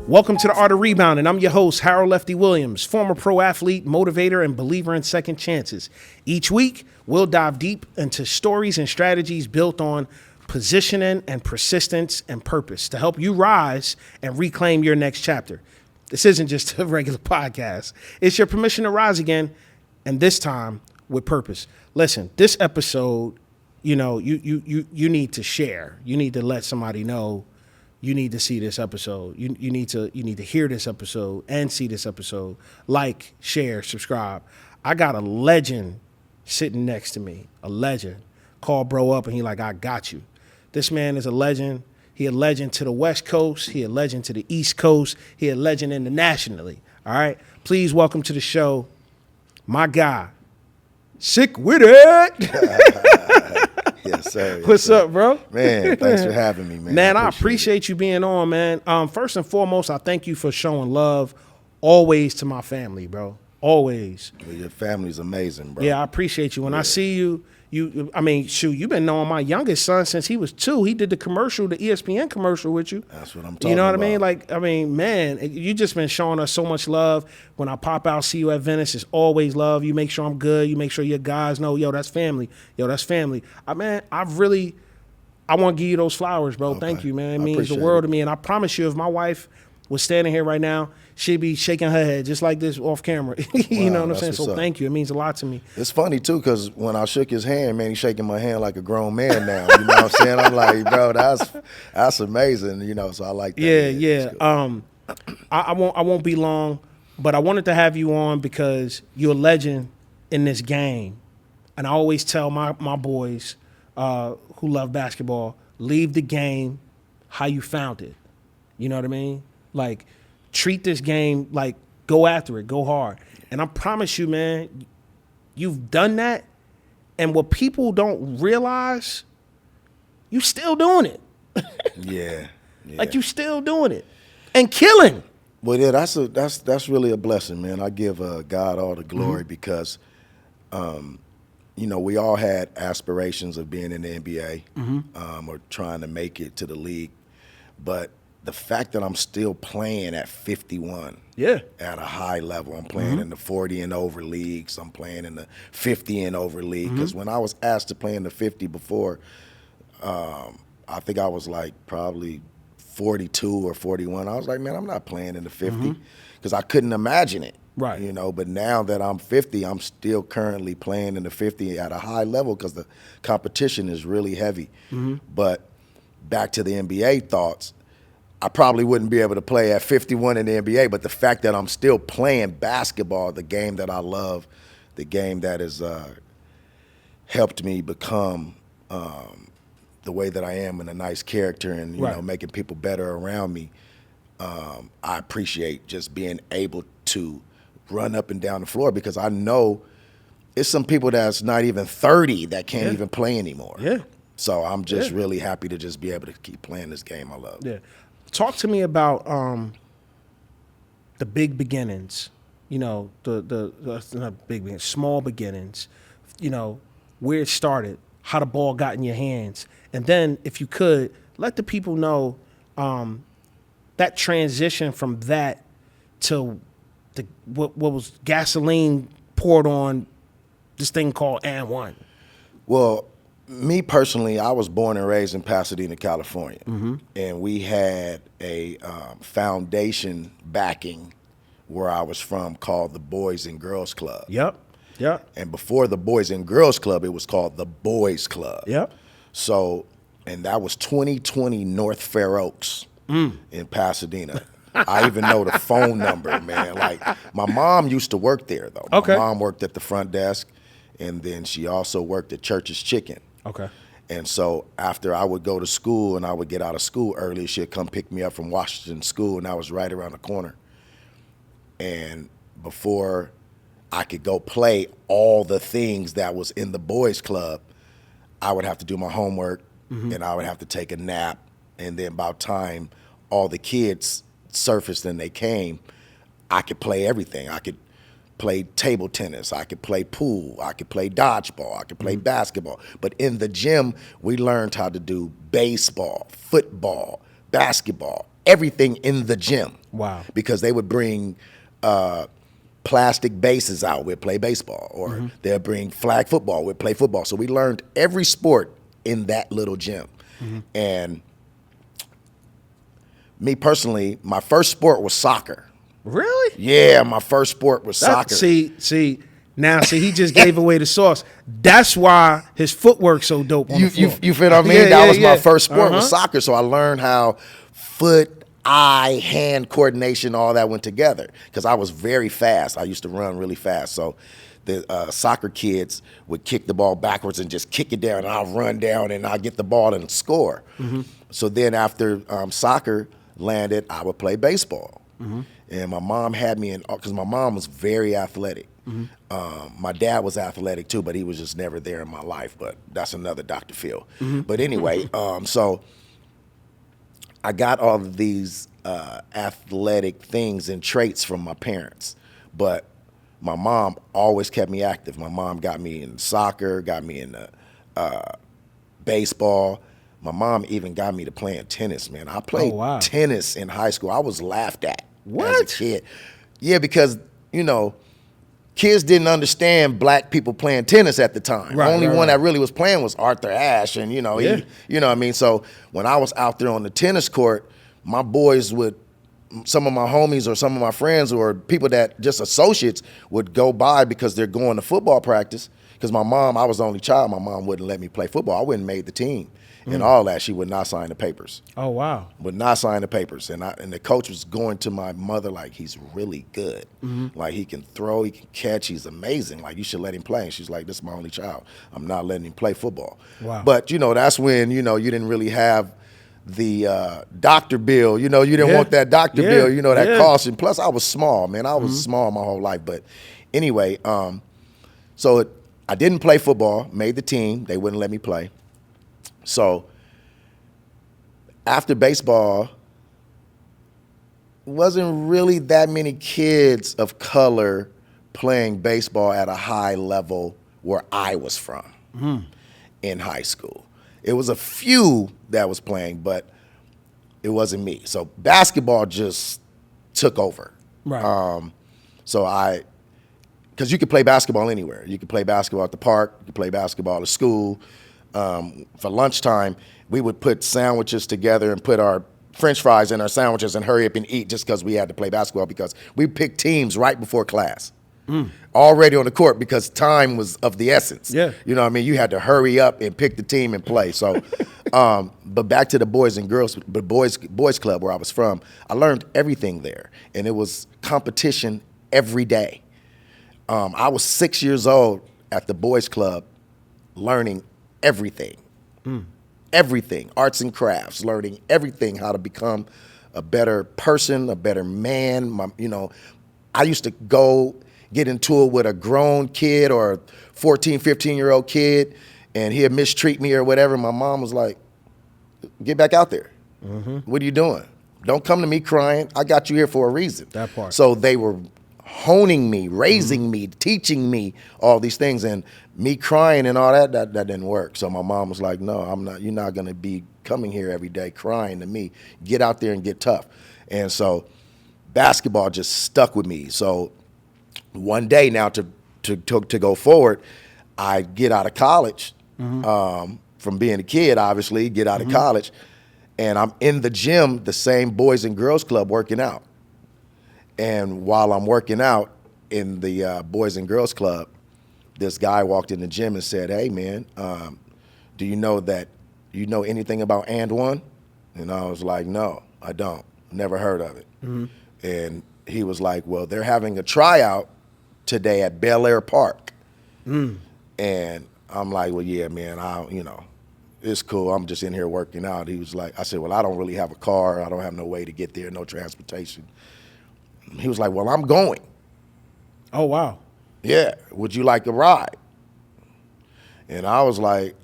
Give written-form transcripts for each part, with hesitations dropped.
Welcome to the Art of Rebounding. I'm your host, Harold Lefty Williams, former pro athlete, motivator, and believer in second chances. Each week, we'll dive deep into stories and strategies built on positioning and persistence and purpose to help you rise and reclaim your next chapter. This isn't just a regular podcast. It's your permission to rise again, and this time with purpose. Listen, this episode, you need to share. You need to let somebody know. You need to see this episode. You need to hear this episode and see this episode. Like, share, subscribe. I got a legend sitting next to me. A legend. Call bro up and he like, I got you. This man is a legend. He a legend to the West Coast. He a legend to the East Coast. He a legend internationally. All right. Please welcome to the show, my guy, Sikwitit. Yes, sir. Yes, What's sir. up, bro? Man, thanks for having me, man. Man, I appreciate you being on, man. First and foremost, I thank you for showing love always to my family, bro. Always. Well, your family's amazing, bro. Yeah, I appreciate you. When I see you, you've been knowing my youngest son since he was 2. He did the ESPN commercial with you. That's what I'm talking about. You know what I mean? Man, you just been showing us so much love. When I pop out, see you at Venice, it's always love. You make sure I'm good. You make sure your guys know, that's family. That's family. I want to give you those flowers, bro. Okay. Thank you, man. It means the world to me. And I promise you, if my wife was standing here right now, she'd be shaking her head just like this off camera. You know what I'm saying? So thank you. It means a lot to me. It's funny, too, because when I shook his hand, man, he's shaking my hand like a grown man now. You know what I'm saying? I'm like, bro, that's amazing, so I like that. Yeah. I won't be long, but I wanted to have you on because you're a legend in this game. And I always tell my boys who love basketball, leave the game how you found it. You know what I mean? Like, treat this game like go after it, go hard. And I promise you, man, you've done that. And what people don't realize, you still doing it. Yeah. Like you still doing it and killing. Well, yeah, that's really a blessing, man. I give God all the glory because, we all had aspirations of being in the NBA or trying to make it to the league, but the fact that I'm still playing at 51 at a high level, I'm playing in the 40 and over leagues, I'm playing in the 50 and over league, because when I was asked to play in the 50 before, I think I was like probably 42 or 41. I was like, man, I'm not playing in the 50 because I couldn't imagine it. Right. But now that I'm 50, I'm still currently playing in the 50 at a high level because the competition is really heavy. But back to the NBA thoughts, I probably wouldn't be able to play at 51 in the NBA, but the fact that I'm still playing basketball, the game that I love, the game that has helped me become the way that I am and a nice character and, making people better around me, I appreciate just being able to run up and down the floor because I know it's some people that's not even 30 that can't even play anymore. Yeah. So I'm just really happy to just be able to keep playing this game I love. Yeah. Talk to me about the big beginnings, the not big beginnings, small beginnings, where it started, how the ball got in your hands. And then if you could, let the people know that transition from that to what was gasoline poured on this thing called And1. Well, me personally, I was born and raised in Pasadena, California, and we had a foundation backing where I was from called the Boys and Girls Club. Yep. And before the Boys and Girls Club, it was called the Boys Club. Yep. So, and that was 2020 North Fair Oaks in Pasadena. I even know the phone number, man. Like, my mom used to work there, though. My mom worked at the front desk, and then she also worked at Church's Chicken. Okay. And so after I would go to school and I would get out of school early, she'd come pick me up from Washington School, and I was right around the corner. And before I could go play all the things that was in the boys club, I would have to do my homework and I would have to take a nap. And then by the time all the kids surfaced and they came, I could play everything. I could play table tennis, I could play pool, I could play dodgeball, I could play basketball. But in the gym, we learned how to do baseball, football, basketball, everything in the gym. Wow. Because they would bring plastic bases out. We'd play baseball. Or they'd bring flag football. We'd play football. So we learned every sport in that little gym. And me personally, my first sport was soccer. Really? Yeah, my first sport was soccer. See, he just gave away the sauce. That's why his footwork's so dope on the floor. You feel what I mean? That was my first sport was soccer. So I learned how foot, eye, hand coordination, all that went together. Because I was very fast. I used to run really fast. So the soccer kids would kick the ball backwards and just kick it down. And I'll run down and I'll get the ball and score. So then after soccer landed, I would play baseball. And my mom had me in, because my mom was very athletic. My dad was athletic too, but he was just never there in my life. But that's another Dr. Phil. But anyway, so I got all of these athletic things and traits from my parents. But my mom always kept me active. My mom got me in soccer, got me in baseball. My mom even got me to playing tennis, man. I played tennis in high school. I was laughed at as a kid. Yeah, because, you know, kids didn't understand black people playing tennis at the time. The only one that really was playing was Arthur Ashe, and, you know, he, you know what I mean? So when I was out there on the tennis court, my boys would, some of my homies or some of my friends or people that just associates would go by because they're going to football practice. Because my mom, I was the only child, my mom wouldn't let me play football. I wouldn't have made the team. And all that, she would not sign the papers. Oh, wow. Would not sign the papers. And the coach was going to my mother like, he's really good. Like, he can throw, he can catch, he's amazing. Like, you should let him play. And she's like, this is my only child. I'm not letting him play football. Wow. But, you know, that's when, you know, you didn't really have the doctor bill. You know, you didn't want that doctor bill, you know, that cost. And plus, I was small, man. I was small my whole life. But anyway, so I didn't play football, made the team. They wouldn't let me play. So after baseball, wasn't really that many kids of color playing baseball at a high level where I was from in high school. It was a few that was playing, but it wasn't me. So basketball just took over. So because you could play basketball anywhere. You could play basketball at the park, you could play basketball at school. For lunchtime, we would put sandwiches together and put our French fries in our sandwiches and hurry up and eat just because we had to play basketball because we picked teams right before class. Already on the court because time was of the essence. You know what I mean? You had to hurry up and pick the team and play. So, but back to the Boys and Girls, the Boys Club where I was from, I learned everything there. And it was competition every day. I was 6 years old at the Boys Club learning everything. Everything, arts and crafts, learning everything, how to become a better person, a better man. You know, I used to go get into it with a grown kid or a 14, 15-year-old kid, and he'd mistreat me or whatever. My mom was like, get back out there. What are you doing? Don't come to me crying. I got you here for a reason. That part. So they were honing me, raising me, teaching me all these things, and me crying and all that didn't work. So my mom was like, no, I'm not, you're not gonna be coming here every day crying to me. Get out there and get tough. And so basketball just stuck with me. So one day now to go forward, I get out of college, from being a kid, obviously, get out of college, and I'm in the gym, the same Boys and Girls Club working out. And while I'm working out in the Boys and Girls Club, this guy walked in the gym and said, hey, man, do you know anything about And1? And I was like, no, I don't. Never heard of it. And he was like, well, they're having a tryout today at Bel Air Park. And I'm like, well, yeah, man, it's cool. I'm just in here working out. He was like, I said, well, I don't really have a car. I don't have no way to get there, no transportation. He was like, well, I'm going. Oh, wow. Yeah, would you like a ride? And I was like,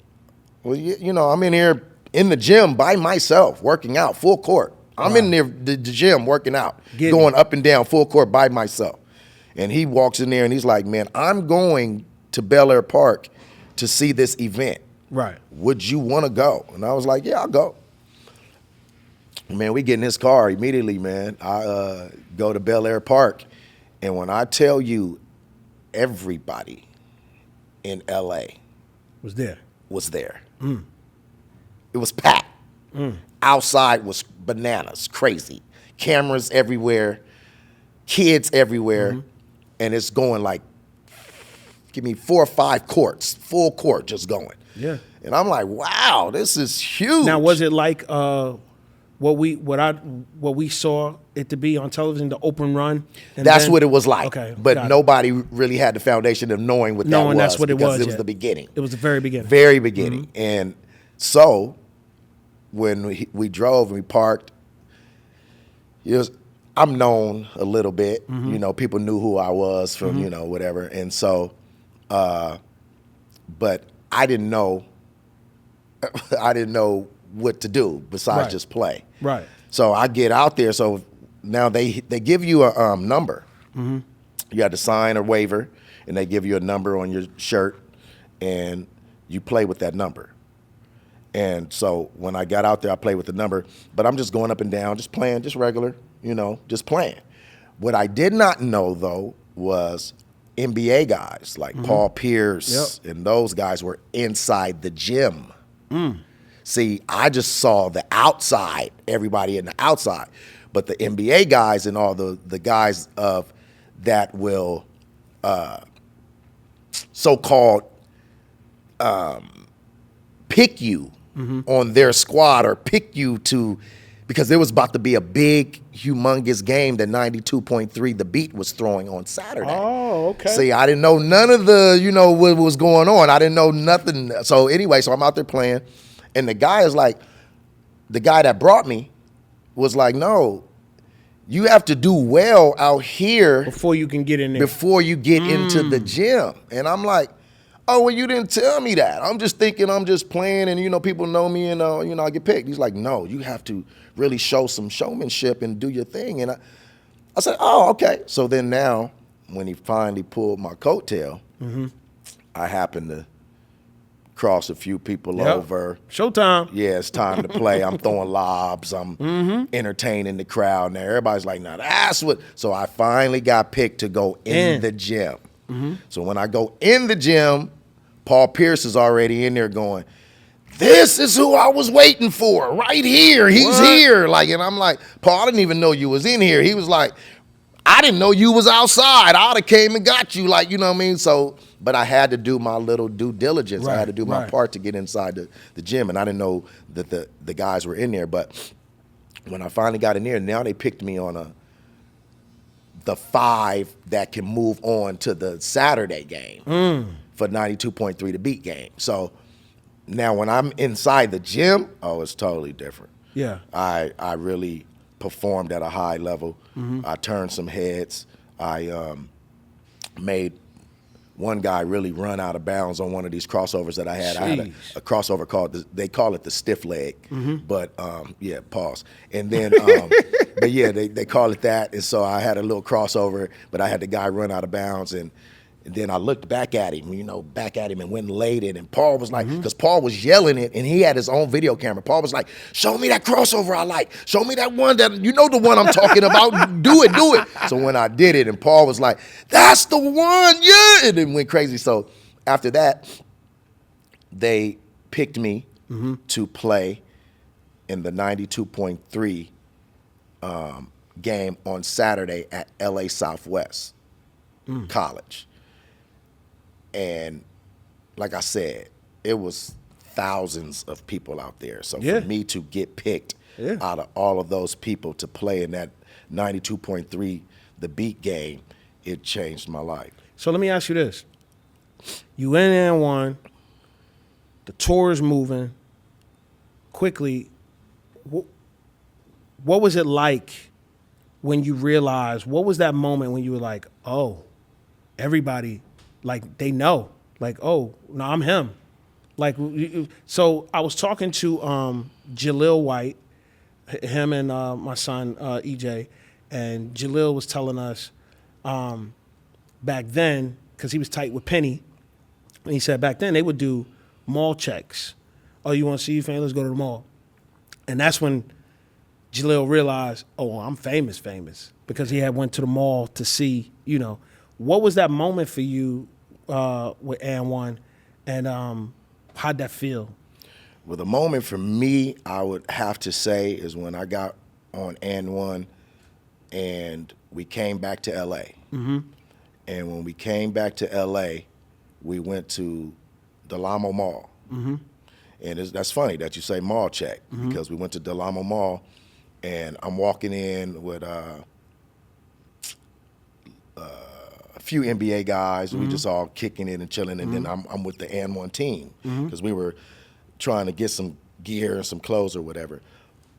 well, you know, I'm in here in the gym by myself, working out, full court. I'm in there, the gym working out, going up and down full court by myself. And he walks in there and he's like, man, I'm going to Bel Air Park to see this event. Would you want to go? And I was like, yeah, I'll go. Man, we get in his car immediately, man. I go to Bel Air Park, and when I tell you everybody in L.A. Was there. was there. It was packed. Outside was bananas, crazy. Cameras everywhere, kids everywhere, and it's going like, give me 4 or 5 courts, full court just going. Yeah. And I'm like, wow, this is huge. Now, was it like what we saw it to be on television, the open run? That's what it was like. Okay, but nobody really had the foundation of knowing what that was. That's what it was. Because it was the beginning. It was the very beginning. Very beginning. And so when we drove and we parked, I'm known a little bit. You know, people knew who I was from, you know, whatever. And so, but I didn't know what to do besides just play. Right. So I get out there. So now they give you a number. You had to sign a waiver, and they give you a number on your shirt, and you play with that number. And so when I got out there, I played with the number, but I'm just going up and down, just playing, just regular, you know, just playing. What I did not know, though, was NBA guys like Paul Pierce and those guys were inside the gym. See, I just saw the outside, everybody in the outside. But the NBA guys and all the guys of that will so-called pick you on their squad or pick you to, because there was about to be a big, humongous game that 92.3 The Beat was throwing on Saturday. Oh, okay. See, I didn't know none of the, you know, what was going on. I didn't know nothing. So anyway, so I'm out there playing, and the guy is like, the guy that brought me was like, no, you have to do well out here before you can get in there. Before you get into the gym. And I'm like, oh, well, you didn't tell me that. I'm just thinking I'm just playing and, you know, people know me and, you know, I get picked. He's like, no, you have to really show some showmanship and do your thing. And I said, oh, okay. So then now when he finally pulled my coattail, I happened to cross a few people over. Showtime. Yeah, it's time to play. I'm throwing lobs. I'm entertaining the crowd. Now everybody's like, now that's what. So I finally got picked to go in the gym. So when I go in the gym, Paul Pierce is already in there going, this is who I was waiting for right here. He's here. Like, and I'm like, Paul, I didn't even know you was in here. He was like, I didn't know you was outside. I would have came and got you. Like, you know what I mean? So, but I had to do my little due diligence. I had to do my part to get inside the gym. And I didn't know that the guys were in there. But when I finally got in there, now they picked me on the 5 that can move on to the Saturday game for 92.3 The Beat game. So now when I'm inside the gym, oh, it's totally different. Yeah. I really performed at a high level. I turned some heads. I made one guy really run out of bounds on one of these crossovers that I had. I had a crossover called, they call it the stiff leg, but yeah, pause. And then, but yeah, they call it that. And so I had a little crossover, but I had the guy run out of bounds, and then I looked back at him, and went and laid it. And Paul was like, because Paul was yelling it, and he had his own video camera. Paul was like, show me that crossover I like. Show me that one that, you know the one I'm talking about. Do it. So when I did it, and Paul was like, that's the one, yeah. And it went crazy. So after that, they picked me to play in the 92.3 game on Saturday at LA Southwest College. And like I said, it was thousands of people out there. So for me to get picked out of all of those people to play in that 92.3 The Beat game, it changed my life. So let me ask you this. You in And1, the tour is moving quickly. What was it like when you realized, what was that moment when you were like, oh, everybody, like, they know, like, oh, no, I'm him. Like, so I was talking to Jaleel White, him and my son, EJ, and Jaleel was telling us back then, because he was tight with Penny, and he said back then they would do mall checks. Oh, you want to see your fan? Let's go to the mall. And that's when Jaleel realized, oh, I'm famous, because he had went to the mall to see, what was that moment for you with And1, and how'd that feel? Well, the moment for me, I would have to say, is when I got on And1 and we came back to L.A. Mm-hmm. And when we came back to L.A., we went to Del Amo Mall. Mm-hmm. And that's funny that you say mall check, mm-hmm. because we went to Del Amo Mall, and I'm walking in with a few NBA guys. Mm-hmm. We just all kicking it and chilling, and mm-hmm. then I'm with the And1 team, because mm-hmm. we were trying to get some gear and some clothes or whatever.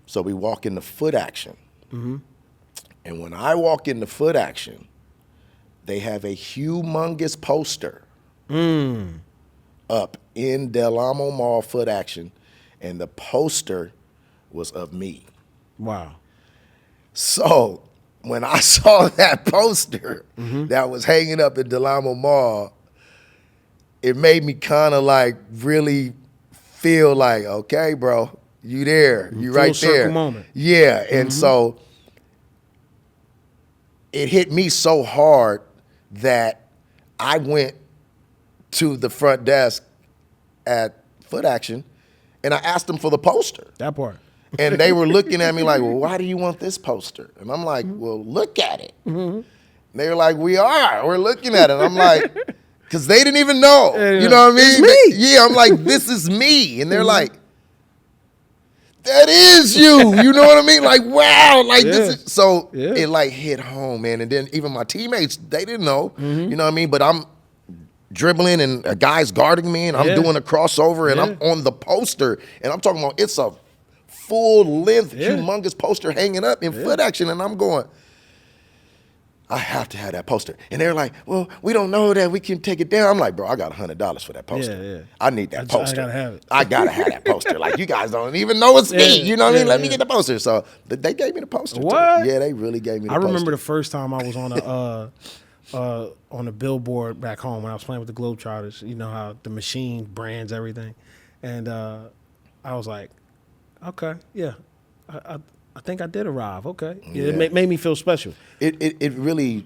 So we walk into Footaction. Mm-hmm. And when I walk into Footaction, they have a humongous poster up in Del Amo Mall Footaction, and the poster was of me. Wow. So when I saw that poster mm-hmm. that was hanging up in Del Amo Mall, it made me kind of like really feel like, okay, bro, you there, you full right circle there. Moment. Yeah, and mm-hmm. so it hit me so hard that I went to the front desk at Footaction and I asked them for the poster. That part. And they were looking at me like, well, why do you want this poster? And I'm like, well, look at it. Mm-hmm. They were like, we're looking at it. And I'm like, because they didn't even know. You know what I mean? It's me. I'm like, this is me. And they're mm-hmm. like, that is you. You know what I mean? Like, wow. Like, this is, so it like hit home, man. And then even my teammates, they didn't know. Mm-hmm. You know what I mean? But I'm dribbling and a guy's guarding me and I'm doing a crossover and I'm on the poster. And I'm talking about, it's a full-length, humongous poster hanging up in Footaction, and I'm going, I have to have that poster. And they're like, well, we don't know that we can take it down. I'm like, bro, I got $100 for that poster. I need that poster. I gotta have it. I gotta have that poster. Like, you guys don't even know it's me. You know what I mean? Let me get the poster. So they gave me the poster. What? Too. Yeah, they really gave me the poster. I remember the first time I was on a billboard back home when I was playing with the Globetrotters. You know how the machine brands everything. And I was like, okay, I think I did arrive. Okay, it made me feel special. It really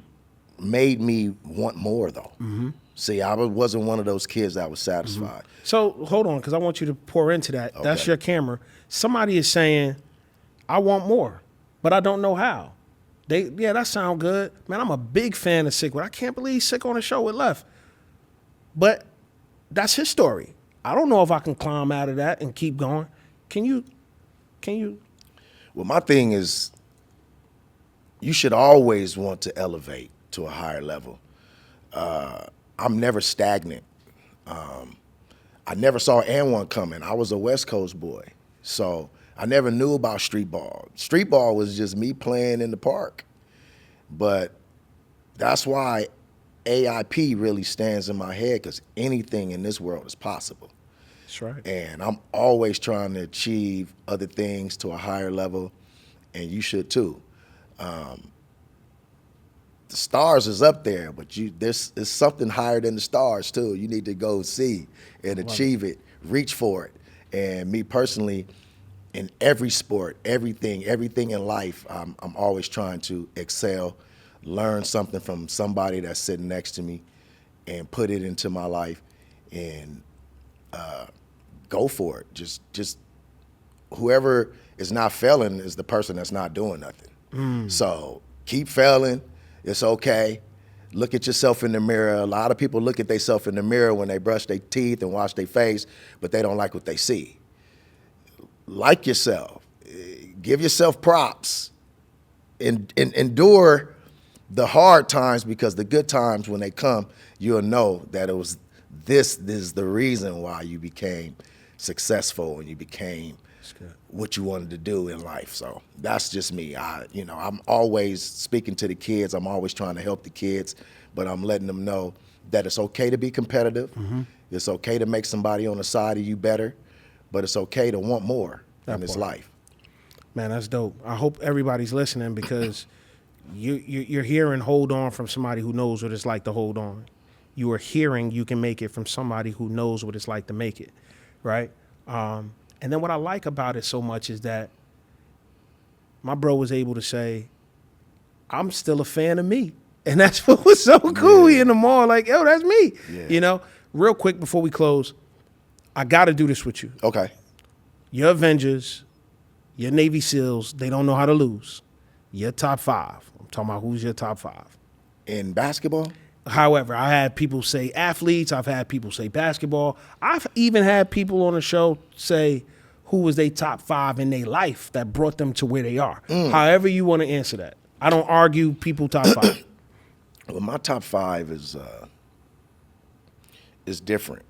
made me want more though. Mm-hmm. See, I wasn't one of those kids that was satisfied. Mm-hmm. So hold on, because I want you to pour into that. Okay. That's your camera. Somebody is saying, I want more, but I don't know how. That sound good, man. I'm a big fan of Sikwitit. I can't believe Sick on a show with Left, but that's his story. I don't know if I can climb out of that and keep going. Can you? Well, my thing is, you should always want to elevate to a higher level. I'm never stagnant. I never saw And1 coming. I was a West Coast boy, so I never knew about streetball. Streetball was just me playing in the park. But that's why AIP really stands in my head, because anything in this world is possible. That's right. And I'm always trying to achieve other things to a higher level, and you should too. The stars is up there, but there's something higher than the stars too. You need to go see and achieve it, reach for it. And me personally, in every sport, everything in life, I'm always trying to excel, learn something from somebody that's sitting next to me, and put it into my life, and go for it. Just whoever is not failing is the person that's not doing nothing. So keep failing. It's okay. Look at yourself in the mirror. A lot of people look at themselves in the mirror when they brush their teeth and wash their face, but they don't like what they see. Like yourself. Give yourself props. Endure the hard times, because the good times, when they come, you'll know that this is the reason why you became successful and you became what you wanted to do in life. So that's just me. I'm always speaking to the kids. I'm always trying to help the kids, but I'm letting them know that it's okay to be competitive. Mm-hmm. It's okay to make somebody on the side of you better, but it's okay to want more in this life. Man, that's dope. I hope everybody's listening, because you're hearing hold on from somebody who knows what it's like to hold on. You are hearing you can make it from somebody who knows what it's like to make it, right? And then what I like about it so much is that my bro was able to say, I'm still a fan of me. And that's what was so cool. He in the mall like, yo, that's me. Yeah. You know, real quick before we close, I got to do this with you. Okay. Your Avengers, your Navy SEALs, they don't know how to lose. Your top 5. I'm talking about who's your top 5. In basketball? However, I had people say athletes. I've had people say basketball. I've even had people on the show say who was their top 5 in their life that brought them to where they are. However you want to answer that. I don't argue people top 5. Well, my top 5 is different.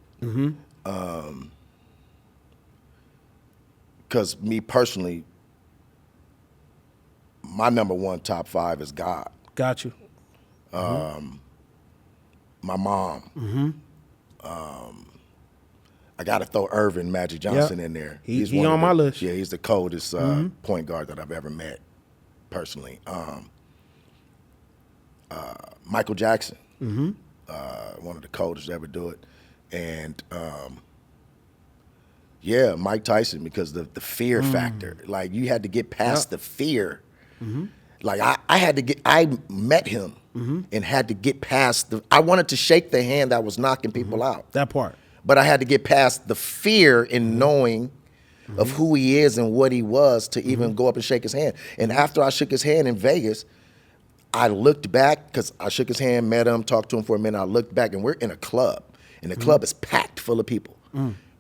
Because me personally, my number 1 top 5 is God. Got you. My mom. I got to throw Irvin Magic Johnson in there. He's one on of my list. Yeah, he's the coldest point guard that I've ever met, personally. Michael Jackson, one of the coldest to ever do it. And yeah, Mike Tyson, because the fear factor. Like, you had to get past the fear. Like, I met him and had to get past I wanted to shake the hand that was knocking people out. That part. But I had to get past the fear in knowing of who he is and what he was to even go up and shake his hand. And after I shook his hand in Vegas, I looked back, because I shook his hand, met him, talked to him for a minute. I looked back, and we're in a club, and the club is packed full of people.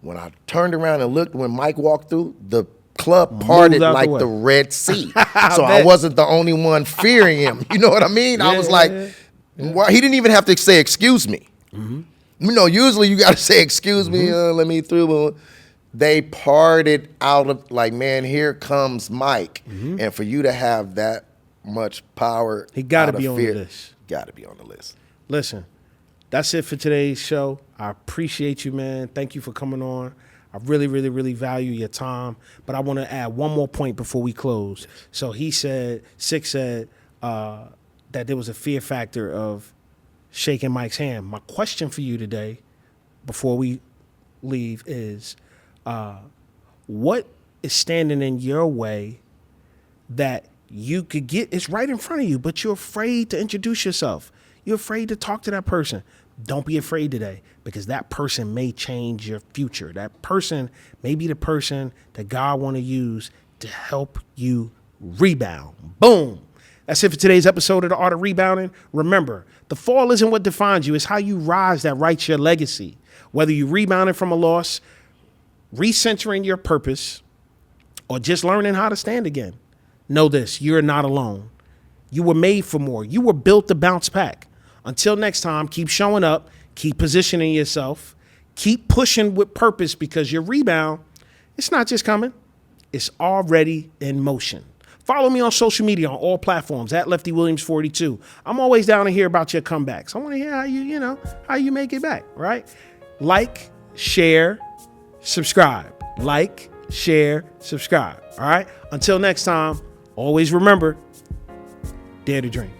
When I turned around and looked, when Mike walked through, the club parted like the Red Sea. So I wasn't the only one fearing him. You know what I mean? I was like, well, he didn't even have to say, excuse me. You know, usually you got to say, excuse me, let me through. But they parted out of, like, man, here comes Mike. And for you to have that much power, he got to be on the list. Got to be on the list. Listen, that's it for today's show. I appreciate you, man. Thank you for coming on. I really, really, really value your time. But I want to add one more point before we close. So Sik said that there was a fear factor of shaking Mike's hand. My question for you today, before we leave, is what is standing in your way that you could get? It's right in front of you, but you're afraid to introduce yourself. You're afraid to talk to that person. Don't be afraid today, because that person may change your future. That person may be the person that God want to use to help you rebound. Boom. That's it for today's episode of The Art of Rebounding. Remember, the fall isn't what defines you. It's how you rise that writes your legacy. Whether you rebounded from a loss, recentering your purpose, or just learning how to stand again, know this: you're not alone. You were made for more. You were built to bounce back. Until next time, keep showing up, keep positioning yourself, keep pushing with purpose, because your rebound, it's not just coming, it's already in motion. Follow me on social media on all platforms at Lefty Williams 42. I'm always down to hear about your comebacks. I want to hear how you make it back, right? Like, share, subscribe. Like, share, subscribe. All right? Until next time, always remember, dare to dream.